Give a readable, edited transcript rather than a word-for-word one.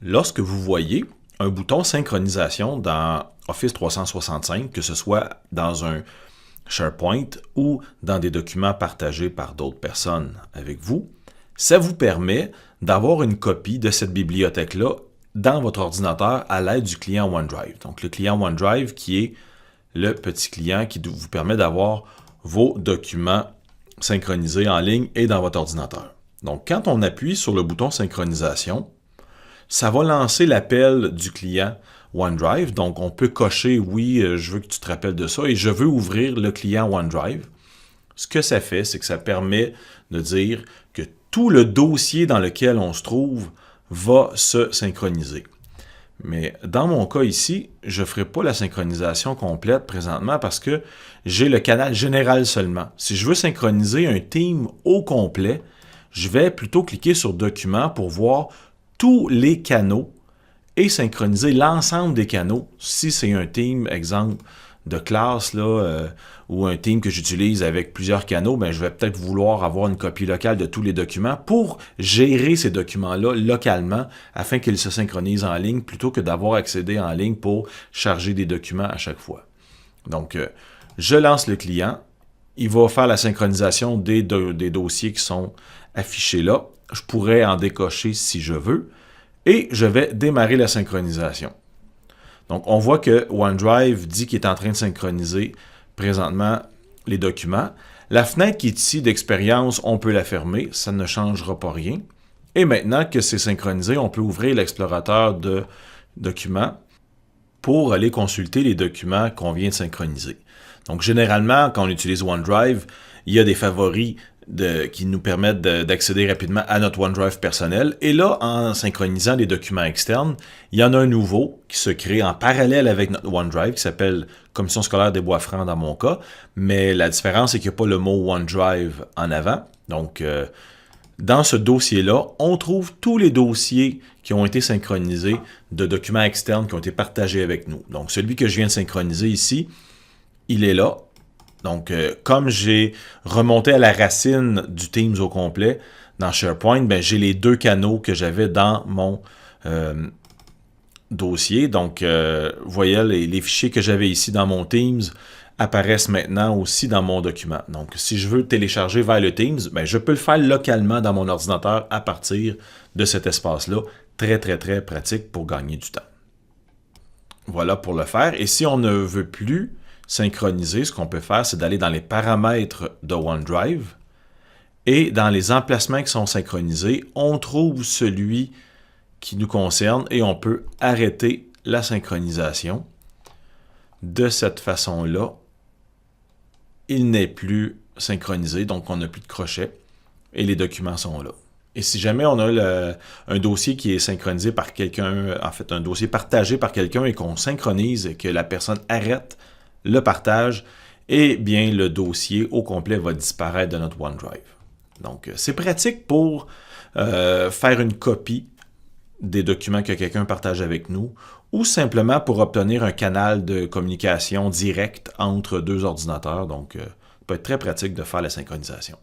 Lorsque vous voyez un bouton synchronisation dans Office 365, que ce soit dans un SharePoint ou dans des documents partagés par d'autres personnes avec vous, ça vous permet d'avoir une copie de cette bibliothèque-là dans votre ordinateur à l'aide du client OneDrive. Donc, le client OneDrive qui est le petit client qui vous permet d'avoir vos documents synchronisés en ligne et dans votre ordinateur. Donc, quand on appuie sur le bouton synchronisation, ça va lancer l'appel du client OneDrive. Donc, on peut cocher « Oui, je veux que tu te rappelles de ça » et « Je veux ouvrir le client OneDrive ». Ce que ça fait, c'est que ça permet de dire que tout le dossier dans lequel on se trouve va se synchroniser. Mais dans mon cas ici, je ne ferai pas la synchronisation complète présentement parce que j'ai le canal général seulement. Si je veux synchroniser un team au complet, je vais plutôt cliquer sur « Documents » pour voir tous les canaux et synchroniser l'ensemble des canaux. Si c'est un team, exemple, de classe ou un team que j'utilise avec plusieurs canaux, ben, je vais peut-être vouloir avoir une copie locale de tous les documents pour gérer ces documents-là localement afin qu'ils se synchronisent en ligne plutôt que d'avoir accédé en ligne pour charger des documents à chaque fois. Donc, je lance le client. Il va faire la synchronisation des dossiers qui sont affichés là. Je pourrais en décocher si je veux. Et je vais démarrer la synchronisation. Donc, on voit que OneDrive dit qu'il est en train de synchroniser présentement les documents. La fenêtre qui est ici d'expérience, on peut la fermer. Ça ne changera pas rien. Et maintenant que c'est synchronisé, on peut ouvrir l'explorateur de documents pour aller consulter les documents qu'on vient de synchroniser. Donc, généralement, quand on utilise OneDrive, il y a des favoris qui nous permettent d'accéder rapidement à notre OneDrive personnel. Et là, en synchronisant les documents externes, il y en a un nouveau qui se crée en parallèle avec notre OneDrive qui s'appelle Commission scolaire des Bois-Francs dans mon cas. Mais la différence, c'est qu'il n'y a pas le mot OneDrive en avant. Donc, dans ce dossier-là, on trouve tous les dossiers qui ont été synchronisés de documents externes qui ont été partagés avec nous. Donc, celui que je viens de synchroniser ici, il est là. Donc, comme j'ai remonté à la racine du Teams au complet dans SharePoint, ben, j'ai les deux canaux que j'avais dans mon dossier. Donc, vous voyez, les fichiers que j'avais ici dans mon Teams apparaissent maintenant aussi dans mon document. Donc, si je veux télécharger vers le Teams, ben, je peux le faire localement dans mon ordinateur à partir de cet espace-là. Très, très, très pratique pour gagner du temps. Voilà pour le faire. Et si on ne veut plus synchroniser, ce qu'on peut faire, c'est d'aller dans les paramètres de OneDrive et dans les emplacements qui sont synchronisés, on trouve celui qui nous concerne et on peut arrêter la synchronisation. De cette façon-là, il n'est plus synchronisé, donc on n'a plus de crochet et les documents sont là. Et si jamais on a un dossier qui est synchronisé par quelqu'un, en fait un dossier partagé par quelqu'un et qu'on synchronise et que la personne arrête le partage, eh bien, le dossier au complet va disparaître de notre OneDrive. Donc, c'est pratique pour faire une copie des documents que quelqu'un partage avec nous ou simplement pour obtenir un canal de communication direct entre deux ordinateurs. Donc, ça peut être très pratique de faire la synchronisation.